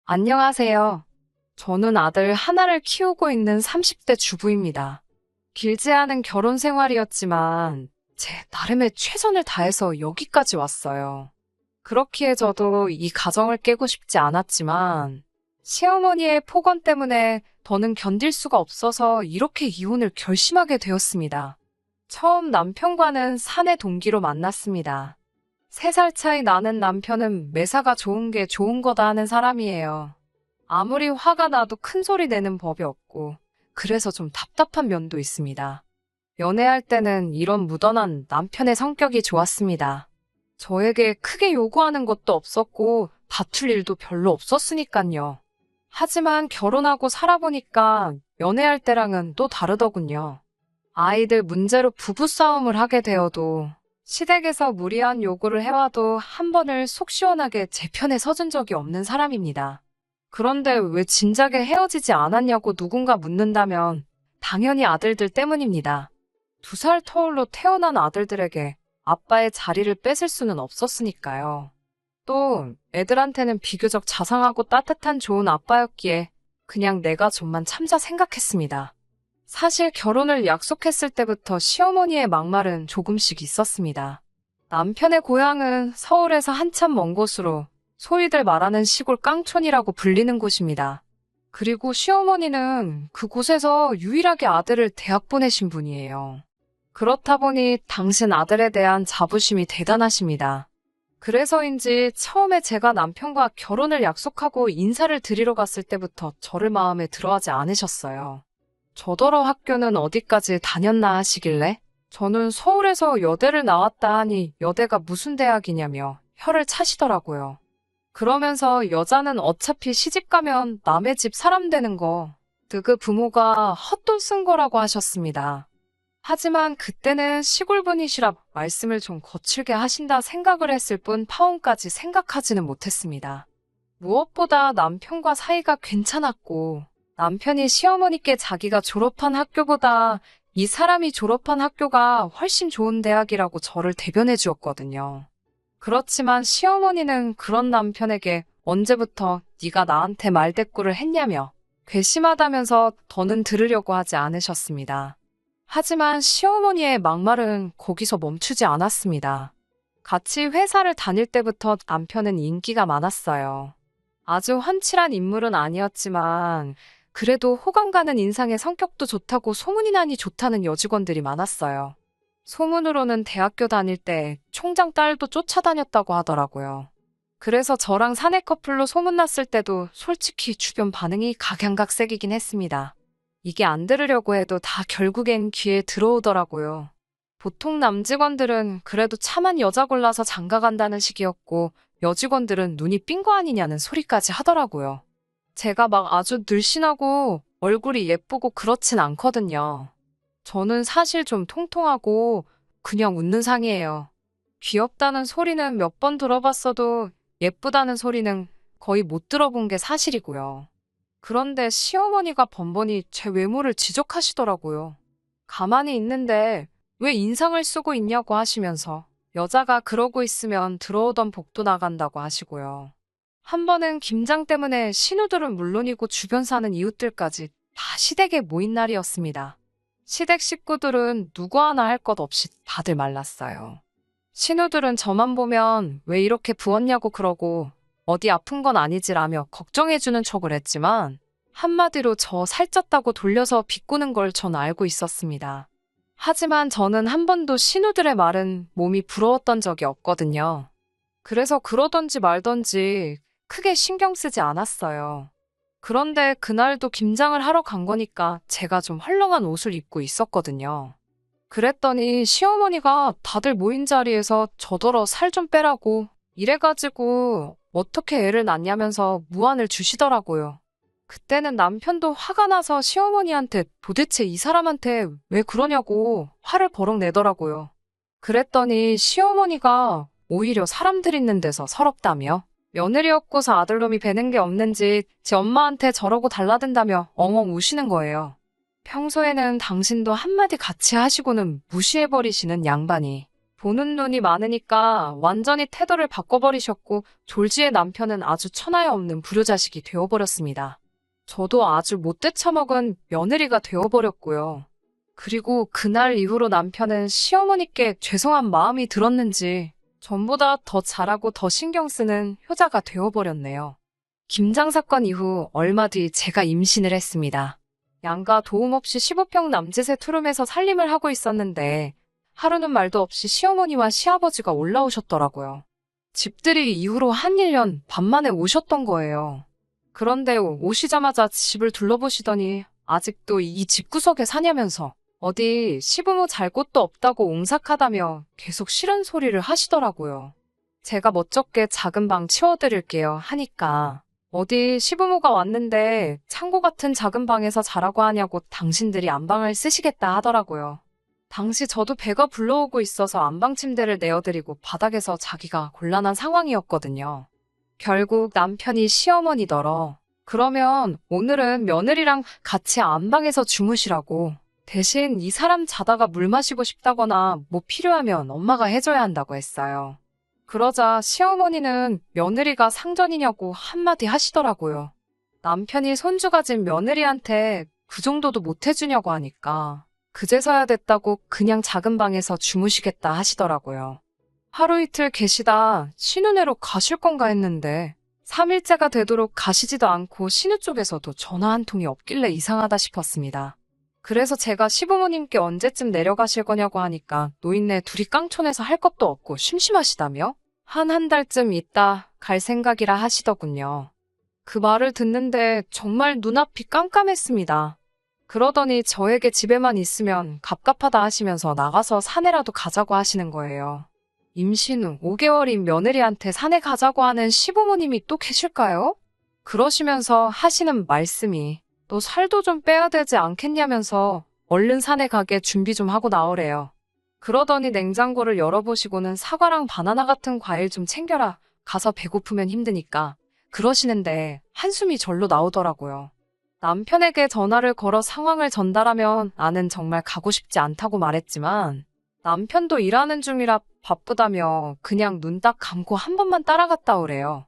안녕하세요. 저는 아들 하나를 키우고 있는 30대 주부입니다. 길지 않은 결혼 생활이었지만 제 나름의 최선을 다해서 여기까지 왔어요. 그렇기에 저도 이 가정을 깨고 싶지 않았지만 시어머니의 폭언 때문에 더는 견딜 수가 없어서 이렇게 이혼을 결심하게 되었습니다. 처음 남편과는 사내 동기로 만났습니다. 3살 차이 나는 남편은 매사가 좋은 게 좋은 거다 하는 사람이에요. 아무리 화가 나도 큰 소리 내는 법이 없고, 그래서 좀 답답한 면도 있습니다. 연애할 때는 이런 무던한 남편의 성격이 좋았습니다. 저에게 크게 요구하는 것도 없었고, 다툴 일도 별로 없었으니깐요. 하지만 결혼하고 살아보니까 연애할 때랑은 또 다르더군요. 아이들 문제로 부부싸움을 하게 되어도 시댁에서 무리한 요구를 해와도 한 번을 속 시원하게 제 편에 서준 적이 없는 사람입니다. 그런데 왜 진작에 헤어지지 않았냐고 누군가 묻는다면 당연히 아들들 때문입니다. 2살 터울로 태어난 아들들에게 아빠의 자리를 뺏을 수는 없었으니까요. 또 애들한테는 비교적 자상하고 따뜻한 좋은 아빠였기에 그냥 내가 좀만 참자 생각했습니다. 사실 결혼을 약속했을 때부터 시어머니의 막말은 조금씩 있었습니다. 남편의 고향은 서울에서 한참 먼 곳으로 소위들 말하는 시골 깡촌이라고 불리는 곳입니다. 그리고 시어머니는 그곳에서 유일하게 아들을 대학 보내신 분이에요. 그렇다 보니 당신 아들에 대한 자부심이 대단하십니다. 그래서인지 처음에 제가 남편과 결혼을 약속하고 인사를 드리러 갔을 때부터 저를 마음에 들어하지 않으셨어요. 저더러 학교는 어디까지 다녔나 하시길래 저는 서울에서 여대를 나왔다 하니 여대가 무슨 대학이냐며 혀를 차시더라고요. 그러면서 여자는 어차피 시집가면 남의 집 사람 되는 거, 그 부모가 헛돈 쓴 거라고 하셨습니다. 하지만 그때는 시골분이시라 말씀을 좀 거칠게 하신다 생각을 했을 뿐 파혼까지 생각하지는 못했습니다. 무엇보다 남편과 사이가 괜찮았고 남편이 시어머니께 자기가 졸업한 학교보다 이 사람이 졸업한 학교가 훨씬 좋은 대학이라고 저를 대변해 주었거든요. 그렇지만 시어머니는 그런 남편에게 언제부터 네가 나한테 말대꾸를 했냐며 괘씸하다면서 더는 들으려고 하지 않으셨습니다. 하지만 시어머니의 막말은 거기서 멈추지 않았습니다. 같이 회사를 다닐 때부터 남편은 인기가 많았어요. 아주 훤칠한 인물은 아니었지만 그래도 호감 가는 인상의 성격도 좋다고 소문이 나니 좋다는 여직원들이 많았어요. 소문으로는 대학교 다닐 때 총장 딸도 쫓아다녔다고 하더라고요. 그래서 저랑 사내 커플로 소문났을 때도 솔직히 주변 반응이 각양각색이긴 했습니다. 이게 안 들으려고 해도 다 결국엔 귀에 들어오더라고요. 보통 남직원들은 그래도 참한 여자 골라서 장가간다는 식이었고 여직원들은 눈이 삔 거 아니냐는 소리까지 하더라고요. 제가 막 아주 늘씬하고 얼굴이 예쁘고 그렇진 않거든요. 저는 사실 좀 통통하고 그냥 웃는 상이에요. 귀엽다는 소리는 몇 번 들어봤어도 예쁘다는 소리는 거의 못 들어본 게 사실이고요. 그런데 시어머니가 번번이 제 외모를 지적하시더라고요. 가만히 있는데 왜 인상을 쓰고 있냐고 하시면서 여자가 그러고 있으면 들어오던 복도 나간다고 하시고요. 한 번은 김장 때문에 신우들은 물론이고 주변 사는 이웃들까지 다 시댁에 모인 날이었습니다. 시댁 식구들은 누구 하나 할 것 없이 다들 말랐어요. 신우들은 저만 보면 왜 이렇게 부었냐고 그러고 어디 아픈 건 아니지라며 걱정해주는 척을 했지만 한마디로 저 살쪘다고 돌려서 비꼬는 걸 전 알고 있었습니다. 하지만 저는 한 번도 신우들의 말은 몸이 부러웠던 적이 없거든요. 그래서 그러던지 말던지 크게 신경 쓰지 않았어요. 그런데 그날도 김장을 하러 간 거니까 제가 좀 헐렁한 옷을 입고 있었거든요. 그랬더니 시어머니가 다들 모인 자리에서 저더러 살 좀 빼라고 이래가지고 어떻게 애를 낳냐면서 무안을 주시더라고요. 그때는 남편도 화가 나서 시어머니한테 도대체 이 사람한테 왜 그러냐고 화를 버럭 내더라고요. 그랬더니 시어머니가 오히려 사람들 있는 데서 서럽다며 며느리 없고서 아들놈이 배는 게 없는지 제 엄마한테 저러고 달라든다며 엉엉 우시는 거예요. 평소에는 당신도 한마디 같이 하시고는 무시해버리시는 양반이 보는 눈이 많으니까 완전히 태도를 바꿔버리셨고 졸지의 남편은 아주 천하에 없는 불효자식이 되어버렸습니다. 저도 아주 못돼 처먹은 며느리가 되어버렸고요. 그리고 그날 이후로 남편은 시어머니께 죄송한 마음이 들었는지 전보다 더 잘하고 더 신경 쓰는 효자가 되어버렸네요. 김장 사건 이후 얼마 뒤 제가 임신을 했습니다. 양가 도움 없이 15평 남짓의 투룸에서 살림을 하고 있었는데 하루는 말도 없이 시어머니와 시아버지가 올라오셨더라고요. 집들이 이후로 한 1년 반 만에 오셨던 거예요. 그런데 오시자마자 집을 둘러보시더니 아직도 이 집구석에 사냐면서 어디 시부모 잘 곳도 없다고 옹삭하다며 계속 싫은 소리를 하시더라고요. 제가 멋쩍게 작은 방 치워드릴게요 하니까 어디 시부모가 왔는데 창고 같은 작은 방에서 자라고 하냐고 당신들이 안방을 쓰시겠다 하더라고요. 당시 저도 배가 불러오고 있어서 안방 침대를 내어드리고 바닥에서 자기가 곤란한 상황이었거든요. 결국 남편이 시어머니더러 그러면 오늘은 며느리랑 같이 안방에서 주무시라고 대신 이 사람 자다가 물 마시고 싶다거나 뭐 필요하면 엄마가 해줘야 한다고 했어요. 그러자 시어머니는 며느리가 상전이냐고 한마디 하시더라고요. 남편이 손주 가진 며느리한테 그 정도도 못 해주냐고 하니까 그제서야 됐다고 그냥 작은 방에서 주무시겠다 하시더라고요. 하루 이틀 계시다 신우네로 가실 건가 했는데 3일째가 되도록 가시지도 않고 신우 쪽에서도 전화 한 통이 없길래 이상하다 싶었습니다. 그래서 제가 시부모님께 언제쯤 내려가실 거냐고 하니까 노인네 둘이 깡촌에서 할 것도 없고 심심하시다며 한 달쯤 있다 갈 생각이라 하시더군요. 그 말을 듣는데 정말 눈앞이 깜깜했습니다. 그러더니 저에게 집에만 있으면 갑갑하다 하시면서 나가서 산에라도 가자고 하시는 거예요. 임신 후 5개월인 며느리한테 산에 가자고 하는 시부모님이 또 계실까요? 그러시면서 하시는 말씀이 너 살도 좀 빼야 되지 않겠냐면서 얼른 산에 가게 준비 좀 하고 나오래요. 그러더니 냉장고를 열어보시고는 사과랑 바나나 같은 과일 좀 챙겨라. 가서 배고프면 힘드니까. 그러시는데 한숨이 절로 나오더라고요. 남편에게 전화를 걸어 상황을 전달하면 나는 정말 가고 싶지 않다고 말했지만 남편도 일하는 중이라 바쁘다며 그냥 눈 딱 감고 한 번만 따라갔다 오래요.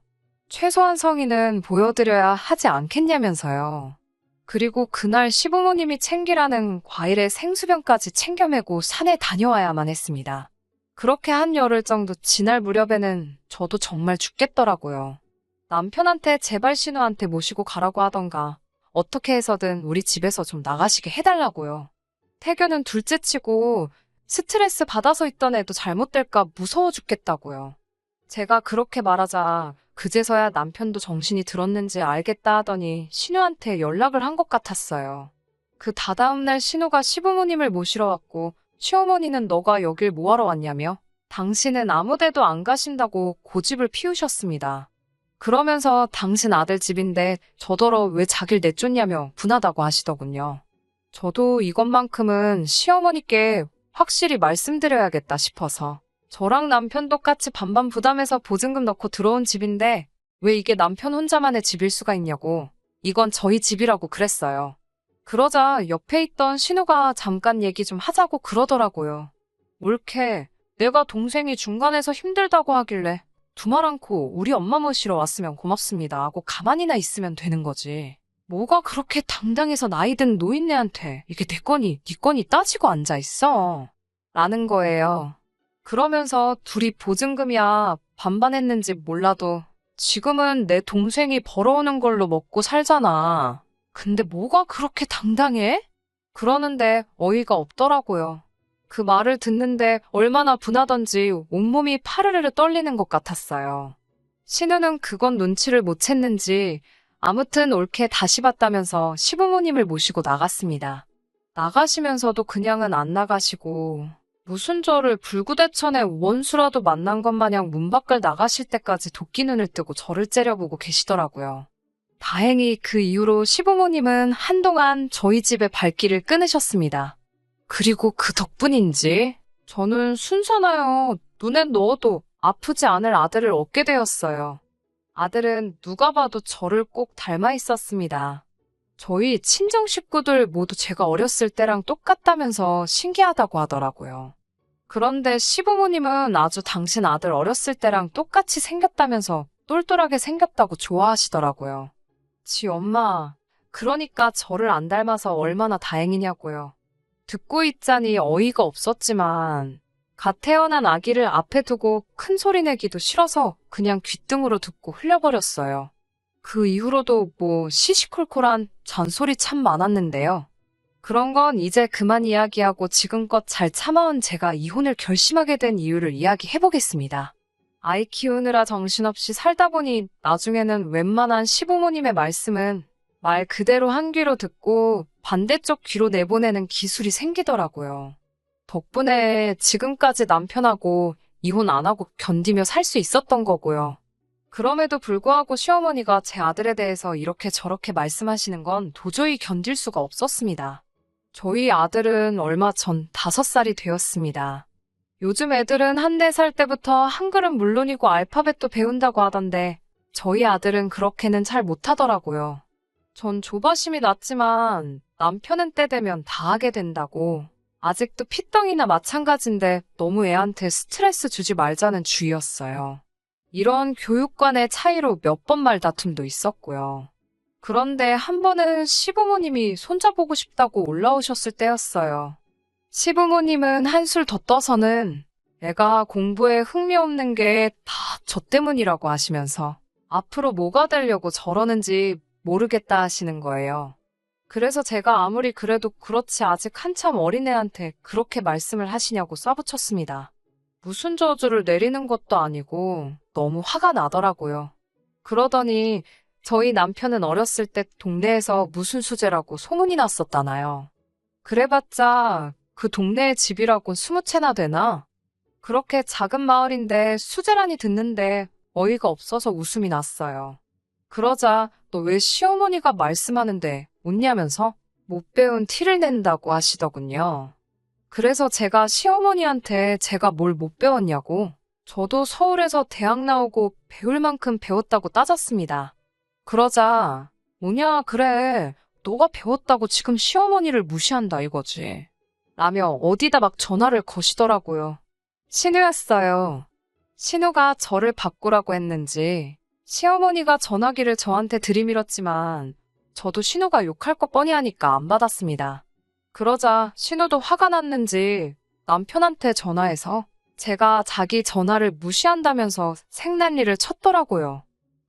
최소한 성의는 보여드려야 하지 않겠냐면서요. 그리고 그날 시부모님이 챙기라는 과일에 생수병까지 챙겨 메고 산에 다녀와야만 했습니다. 그렇게 한 열흘 정도 지날 무렵에는 저도 정말 죽겠더라고요. 남편한테 제발 신우한테 모시고 가라고 하던가 어떻게 해서든 우리 집에서 좀 나가시게 해달라고요. 태교는 둘째치고 스트레스 받아서 있던 애도 잘못될까 무서워 죽겠다고요. 제가 그렇게 말하자 그제서야 남편도 정신이 들었는지 알겠다 하더니 신우한테 연락을 한 것 같았어요. 그 다다음 날 신우가 시부모님을 모시러 왔고 시어머니는 너가 여길 뭐하러 왔냐며 당신은 아무 데도 안 가신다고 고집을 피우셨습니다. 그러면서 당신 아들 집인데 저더러 왜 자길 내쫓냐며 분하다고 하시더군요. 저도 이것만큼은 시어머니께 확실히 말씀드려야겠다 싶어서 저랑 남편 똑같이 반반 부담해서 보증금 넣고 들어온 집인데 왜 이게 남편 혼자만의 집일 수가 있냐고 이건 저희 집이라고 그랬어요. 그러자 옆에 있던 신우가 잠깐 얘기 좀 하자고 그러더라고요. 옳게 내가 동생이 중간에서 힘들다고 하길래 두말 않고 우리 엄마 모시러 왔으면 고맙습니다 하고 가만히나 있으면 되는 거지. 뭐가 그렇게 당당해서 나이든 노인네한테 이게 내 거니 네 거니 따지고 앉아있어 라는 거예요. 그러면서 둘이 보증금이야 반반 했는지 몰라도 지금은 내 동생이 벌어오는 걸로 먹고 살잖아. 근데 뭐가 그렇게 당당해? 그러는데 어이가 없더라고요. 그 말을 듣는데 얼마나 분하던지 온몸이 파르르르 떨리는 것 같았어요. 신우는 그건 눈치를 못 챘는지 아무튼 옳게 다시 봤다면서 시부모님을 모시고 나갔습니다. 나가시면서도 그냥은 안 나가시고 무슨 저를 불구대천의 원수라도 만난 것 마냥 문 밖을 나가실 때까지 도끼 눈을 뜨고 저를 째려보고 계시더라고요. 다행히 그 이후로 시부모님은 한동안 저희 집에 발길을 끊으셨습니다. 그리고 그 덕분인지 저는 순산하여 눈에 넣어도 아프지 않을 아들을 얻게 되었어요. 아들은 누가 봐도 저를 꼭 닮아 있었습니다. 저희 친정 식구들 모두 제가 어렸을 때랑 똑같다면서 신기하다고 하더라고요. 그런데 시부모님은 아주 당신 아들 어렸을 때랑 똑같이 생겼다면서 똘똘하게 생겼다고 좋아하시더라고요. 지 엄마, 그러니까 저를 안 닮아서 얼마나 다행이냐고요. 듣고 있자니 어이가 없었지만 갓 태어난 아기를 앞에 두고 큰 소리 내기도 싫어서 그냥 귓등으로 듣고 흘려버렸어요. 그 이후로도 뭐 시시콜콜한 잔소리 참 많았는데요. 그런 건 이제 그만 이야기하고 지금껏 잘 참아온 제가 이혼을 결심하게 된 이유를 이야기해보겠습니다. 아이 키우느라 정신없이 살다 보니 나중에는 웬만한 시부모님의 말씀은 말 그대로 한 귀로 듣고 반대쪽 귀로 내보내는 기술이 생기더라고요. 덕분에 지금까지 남편하고 이혼 안 하고 견디며 살 수 있었던 거고요. 그럼에도 불구하고 시어머니가 제 아들에 대해서 이렇게 저렇게 말씀하시는 건 도저히 견딜 수가 없었습니다. 저희 아들은 얼마 전 5살이 되었습니다. 요즘 애들은 한 4살 때부터 한글은 물론이고 알파벳도 배운다고 하던데 저희 아들은 그렇게는 잘 못하더라고요. 전 조바심이 났지만 남편은 때 되면 다 하게 된다고. 아직도 피덩이나 마찬가지인데 너무 애한테 스트레스 주지 말자는 주의였어요. 이런 교육관의 차이로 몇 번 말다툼도 있었고요. 그런데 한 번은 시부모님이 손자보고 싶다고 올라오셨을 때였어요. 시부모님은 한술 더 떠서는 애가 공부에 흥미 없는 게 다 저 때문이라고 하시면서 앞으로 뭐가 되려고 저러는지 모르겠다 하시는 거예요. 그래서 제가 아무리 그래도 그렇지 아직 한참 어린애한테 그렇게 말씀을 하시냐고 쏴붙였습니다. 무슨 저주를 내리는 것도 아니고 너무 화가 나더라고요. 그러더니 저희 남편은 어렸을 때 동네에서 무슨 수재라고 소문이 났었다나요. 그래봤자 그 동네의 집이라곤 20채나 되나? 그렇게 작은 마을인데 수재라니 듣는데 어이가 없어서 웃음이 났어요. 그러자 너 왜 시어머니가 말씀하는데 웃냐면서 못 배운 티를 낸다고 하시더군요. 그래서 제가 시어머니한테 제가 뭘 못 배웠냐고 저도 서울에서 대학 나오고 배울 만큼 배웠다고 따졌습니다. 그러자 뭐냐 그래 너가 배웠다고 지금 시어머니를 무시한다 이거지. 라며 어디다 막 전화를 거시더라고요. 신우였어요. 신우가 저를 바꾸라고 했는지 시어머니가 전화기를 저한테 들이밀었지만 저도 신우가 욕할 거 뻔히 하니까 안 받았습니다. 그러자 신우도 화가 났는지 남편한테 전화해서 제가 자기 전화를 무시한다면서 생난리를 쳤더라고요.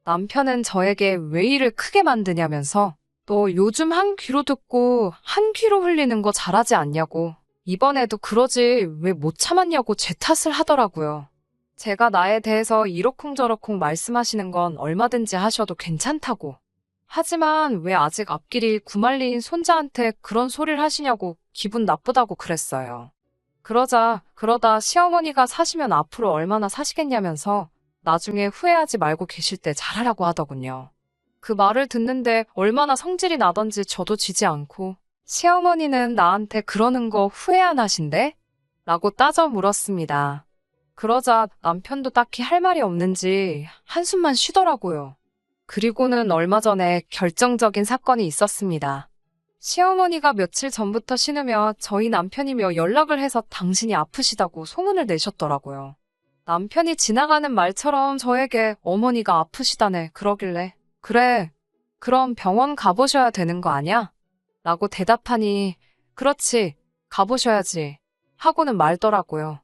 남편은 저에게 왜 일을 크게 만드냐면서 너 요즘 한 귀로 듣고 한 귀로 흘리는 거 잘하지 않냐고 이번에도 그러지 왜 못 참았냐고 제 탓을 하더라고요. 제가 나에 대해서 이러쿵저러쿵 말씀하시는 건 얼마든지 하셔도 괜찮다고. 하지만 왜 아직 앞길이 구말리인 손자한테 그런 소리를 하시냐고 기분 나쁘다고 그랬어요. 그러다 시어머니가 사시면 앞으로 얼마나 사시겠냐면서 나중에 후회하지 말고 계실 때 잘하라고 하더군요. 그 말을 듣는데 얼마나 성질이 나던지 저도 지지 않고 시어머니는 나한테 그러는 거 후회 안 하신대? 라고 따져 물었습니다. 그러자 남편도 딱히 할 말이 없는지 한숨만 쉬더라고요. 그리고는 얼마 전에 결정적인 사건이 있었습니다. 시어머니가 며칠 전부터 신으며 저희 남편이며 연락을 해서 당신이 아프시다고 소문을 내셨더라고요. 남편이 지나가는 말처럼 저에게 어머니가 아프시다네 그러길래 그래, 그럼 병원 가보셔야 되는 거 아냐? 라고 대답하니 그렇지, 가보셔야지 하고는 말더라고요.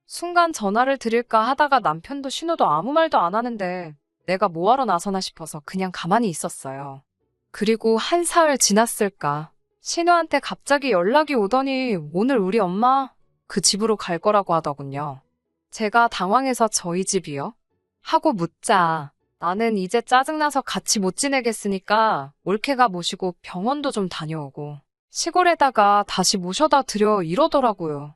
순간 전화를 드릴까 하다가 남편도 신호도 아무 말도 안 하는데 내가 뭐하러 나서나 싶어서 그냥 가만히 있었어요. 그리고 한 사흘 지났을까 신우한테 갑자기 연락이 오더니 오늘 우리 엄마 그 집으로 갈 거라고 하더군요. 제가 당황해서 저희 집이요? 하고 묻자 나는 이제 짜증나서 같이 못 지내겠으니까 올케가 모시고 병원도 좀 다녀오고 시골에다가 다시 모셔다 드려 이러더라고요.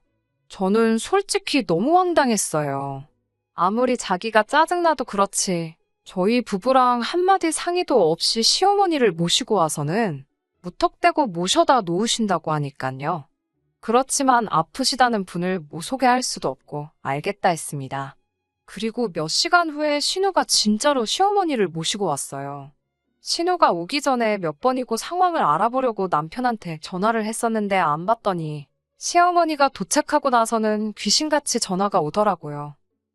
저는 솔직히 너무 황당했어요. 아무리 자기가 짜증나도 그렇지 저희 부부랑 한마디 상의도 없이 시어머니를 모시고 와서는 무턱대고 모셔다 놓으신다고 하니깐요. 그렇지만 아프시다는 분을 못 소개할 수도 없고 알겠다 했습니다. 그리고 몇 시간 후에 신우가 진짜로 시어머니를 모시고 왔어요. 신우가 오기 전에 몇 번이고 상황을 알아보려고 남편한테 전화를 했었는데 안 받더니 시어머니가 도착하고 나서는 귀신같이 전화가 오더라고요.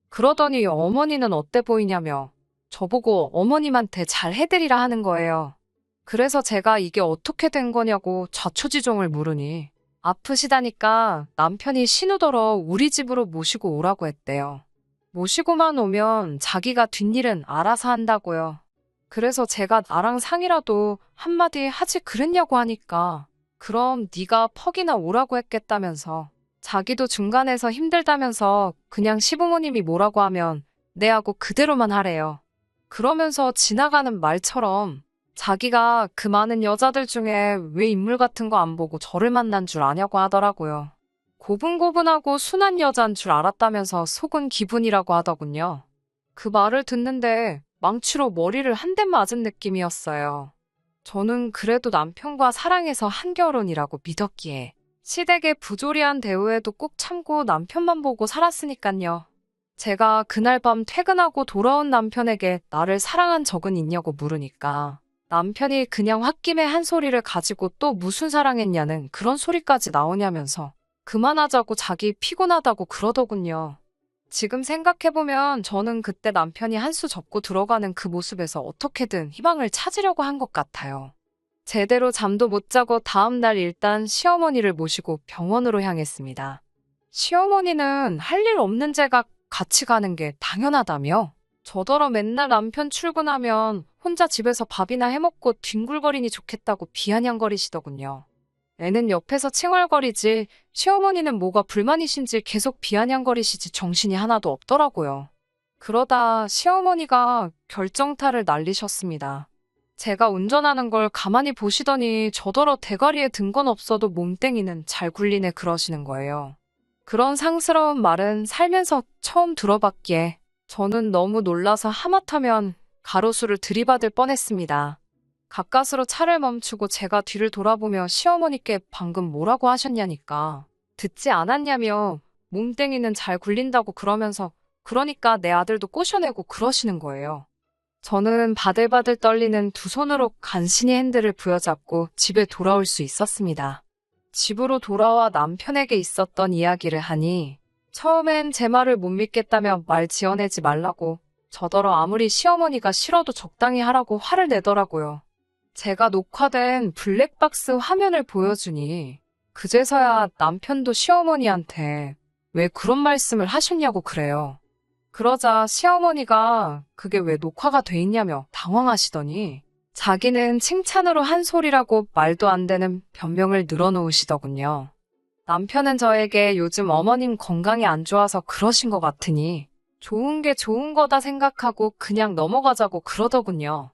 그러더니 어머니는 어때 보이냐며 저보고 어머님한테 잘 해드리라 하는 거예요. 그래서 제가 이게 어떻게 된 거냐고 자초지종을 물으니 아프시다니까 남편이 신우더러 우리 집으로 모시고 오라고 했대요. 모시고만 오면 자기가 뒷일은 알아서 한다고요. 그래서 제가 나랑 상의라도 한마디 하지 그랬냐고 하니까 그럼 네가 퍽이나 오라고 했겠다면서 자기도 중간에서 힘들다면서 그냥 시부모님이 뭐라고 하면 네 하고 그대로만 하래요. 그러면서 지나가는 말처럼 자기가 그 많은 여자들 중에 왜 인물 같은 거 안 보고 저를 만난 줄 아냐고 하더라고요. 고분고분하고 순한 여잔 줄 알았다면서 속은 기분이라고 하더군요. 그 말을 듣는데 망치로 머리를 한 대 맞은 느낌이었어요. 저는 그래도 남편과 사랑해서 한결혼이라고 믿었기에 시댁의 부조리한 대우에도 꼭 참고 남편만 보고 살았으니깐요. 제가 그날 밤 퇴근하고 돌아온 남편에게 나를 사랑한 적은 있냐고 물으니까 남편이 그냥 홧김에 한 소리를 가지고 또 무슨 사랑했냐는 그런 소리까지 나오냐면서 그만하자고 자기 피곤하다고 그러더군요. 지금 생각해보면 저는 그때 남편이 한 수 접고 들어가는 그 모습에서 어떻게든 희망을 찾으려고 한 것 같아요. 제대로 잠도 못 자고 다음날 일단 시어머니를 모시고 병원으로 향했습니다. 시어머니는 할 일 없는 제가 같이 가는 게 당연하다며 저더러 맨날 남편 출근하면 혼자 집에서 밥이나 해먹고 뒹굴거리니 좋겠다고 비아냥거리시더군요. 애는 옆에서 칭얼거리지 시어머니는 뭐가 불만이신지 계속 비아냥거리시지 정신이 하나도 없더라고요. 그러다 시어머니가 결정타를 날리셨습니다. 제가 운전하는 걸 가만히 보시더니 저더러 대가리에 든 건 없어도 몸땡이는 잘 굴리네 그러시는 거예요. 그런 상스러운 말은 살면서 처음 들어봤기에 저는 너무 놀라서 하마터면 가로수를 들이받을 뻔했습니다. 가까스로 차를 멈추고 제가 뒤를 돌아보며 시어머니께 방금 뭐라고 하셨냐니까 듣지 않았냐며 몸땡이는 잘 굴린다고 그러면서 그러니까 내 아들도 꼬셔내고 그러시는 거예요. 저는 바들바들 떨리는 두 손으로 간신히 핸들을 부여잡고 집에 돌아올 수 있었습니다. 집으로 돌아와 남편에게 있었던 이야기를 하니 처음엔 제 말을 못 믿겠다며 말 지어내지 말라고 저더러 아무리 시어머니가 싫어도 적당히 하라고 화를 내더라고요. 제가 녹화된 블랙박스 화면을 보여주니 그제서야 남편도 시어머니한테 왜 그런 말씀을 하셨냐고 그래요. 그러자 시어머니가 그게 왜 녹화가 돼 있냐며 당황하시더니 자기는 칭찬으로 한 소리라고 말도 안 되는 변명을 늘어놓으시더군요. 남편은 저에게 요즘 어머님 건강이 안 좋아서 그러신 것 같으니 좋은 게 좋은 거다 생각하고 그냥 넘어가자고 그러더군요.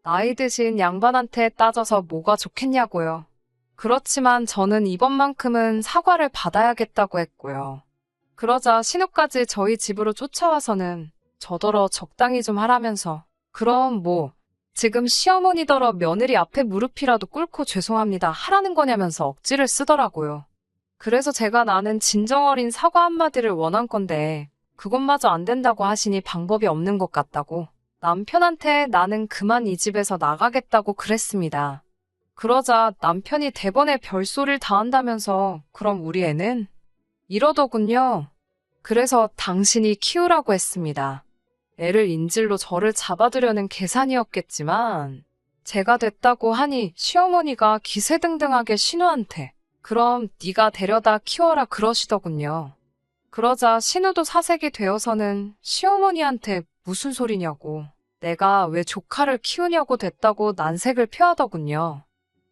나이 드신 양반한테 따져서 뭐가 좋겠냐고요. 그렇지만 저는 이번만큼은 사과를 받아야겠다고 했고요. 그러자 신우까지 저희 집으로 쫓아와서는 저더러 적당히 좀 하라면서 그럼 뭐 지금 시어머니더러 며느리 앞에 무릎이라도 꿇고 죄송합니다 하라는 거냐면서 억지를 쓰더라고요. 그래서 제가 나는 진정 어린 사과 한마디를 원한 건데 그것마저 안 된다고 하시니 방법이 없는 것 같다고 남편한테 나는 그만 이 집에서 나가겠다고 그랬습니다. 그러자 남편이 대번에 별소리를 다 한다면서 그럼 우리 애는? 이러더군요. 그래서 당신이 키우라고 했습니다. 애를 인질로 저를 잡아두려는 계산이었겠지만 제가 됐다고 하니 시어머니가 기세등등하게 신우한테 그럼 네가 데려다 키워라 그러시더군요. 그러자 신우도 사색이 되어서는 시어머니한테 무슨 소리냐고 내가 왜 조카를 키우냐고 됐다고 난색을 표하더군요.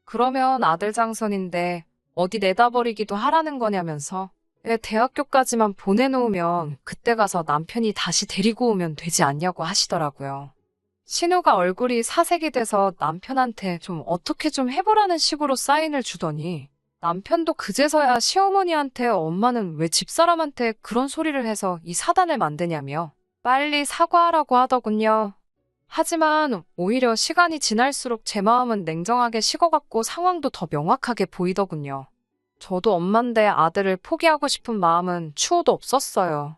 그러면 아들 장손인데 어디 내다버리기도 하라는 거냐면서 애 대학교까지만 보내놓으면 그때 가서 남편이 다시 데리고 오면 되지 않냐고 하시더라고요. 신우가 얼굴이 사색이 돼서 남편한테 좀 어떻게 좀 해보라는 식으로 사인을 주더니 남편도 그제서야 시어머니한테 엄마는 왜 집사람한테 그런 소리를 해서 이 사단을 만드냐며 빨리 사과하라고 하더군요. 하지만 오히려 시간이 지날수록 제 마음은 냉정하게 식어갔고 상황도 더 명확하게 보이더군요. 저도 엄만데 아들을 포기하고 싶은 마음은 추호도 없었어요.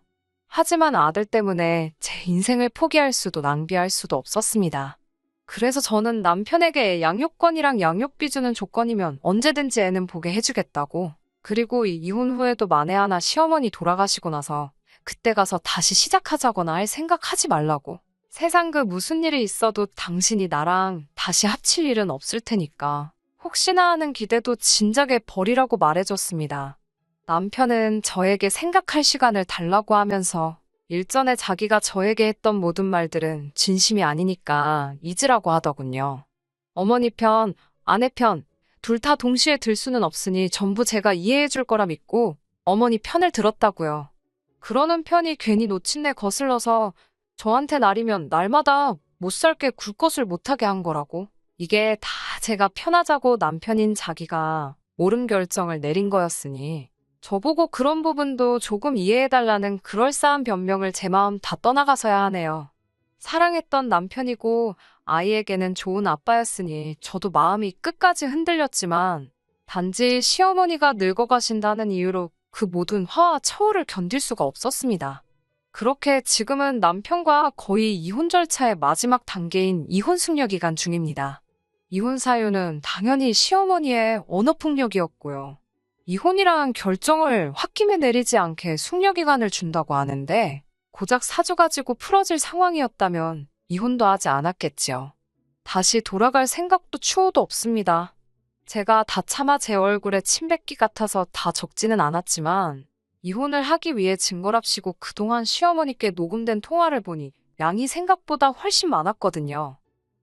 하지만 아들 때문에 제 인생을 포기할 수도 낭비할 수도 없었습니다. 그래서 저는 남편에게 양육권이랑 양육비 주는 조건이면 언제든지 애는 보게 해주겠다고 그리고 이 이혼 후에도 만에 하나 시어머니 돌아가시고 나서 그때 가서 다시 시작하자거나 할 생각하지 말라고. 세상 그 무슨 일이 있어도 당신이 나랑 다시 합칠 일은 없을 테니까. 혹시나 하는 기대도 진작에 버리라고 말해줬습니다. 남편은 저에게 생각할 시간을 달라고 하면서 일전에 자기가 저에게 했던 모든 말들은 진심이 아니니까 잊으라고 하더군요. 어머니 편, 아내 편, 둘 다 동시에 들 수는 없으니 전부 제가 이해해 줄 거라 믿고 어머니 편을 들었다고요. 그러는 편이 괜히 놓친내 거슬러서 저한테 날이면 날마다 못 살게 굴 것을 못하게 한 거라고. 이게 다 제가 편하자고 남편인 자기가 옳은 결정을 내린 거였으니 저보고 그런 부분도 조금 이해해달라는 그럴싸한 변명을 제 마음 다 떠나가서야 하네요. 사랑했던 남편이고 아이에게는 좋은 아빠였으니 저도 마음이 끝까지 흔들렸지만 단지 시어머니가 늙어가신다는 이유로 그 모든 화와 처우를 견딜 수가 없었습니다. 그렇게 지금은 남편과 거의 이혼 절차의 마지막 단계인 이혼 숙려 기간 중입니다. 이혼 사유는 당연히 시어머니의 언어폭력이었고요. 이혼이란 결정을 홧김에 내리지 않게 숙려 기간을 준다고 하는데 고작 사주 가지고 풀어질 상황이었다면 이혼도 하지 않았겠지요. 다시 돌아갈 생각도 추호도 없습니다. 제가 다 참아 제 얼굴에 침 뱉기 같아서 다 적지는 않았지만 이혼을 하기 위해 증거랍시고 그동안 시어머니께 녹음된 통화를 보니 양이 생각보다 훨씬 많았거든요.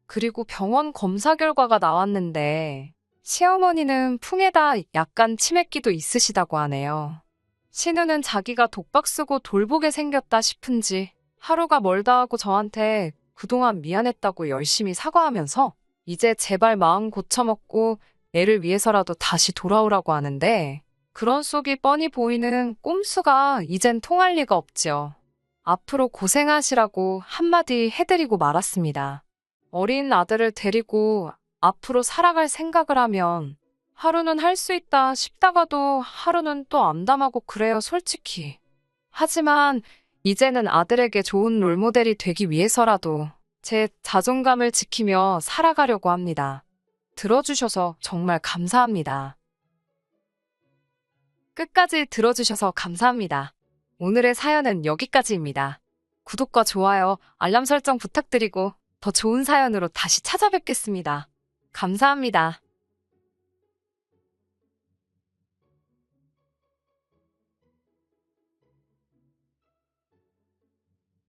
그리고 병원 검사 결과가 나왔는데 시어머니는 풍에다 약간 치매기도 있으시다고 하네요. 신우는 자기가 독박 쓰고 돌보게 생겼다 싶은지 하루가 멀다 하고 저한테 그동안 미안했다고 열심히 사과하면서 이제 제발 마음 고쳐먹고 애를 위해서라도 다시 돌아오라고 하는데 그런 속이 뻔히 보이는 꼼수가 이젠 통할 리가 없지요. 앞으로 고생하시라고 한마디 해드리고 말았습니다. 어린 아들을 데리고 앞으로 살아갈 생각을 하면 하루는 할 수 있다 싶다가도 하루는 또 암담하고 그래요, 솔직히. 하지만 이제는 아들에게 좋은 롤모델이 되기 위해서라도 제 자존감을 지키며 살아가려고 합니다. 들어주셔서 정말 감사합니다. 끝까지 들어주셔서 감사합니다. 오늘의 사연은 여기까지입니다. 구독과 좋아요, 알람 설정 부탁드리고 더 좋은 사연으로 다시 찾아뵙겠습니다. 감사합니다.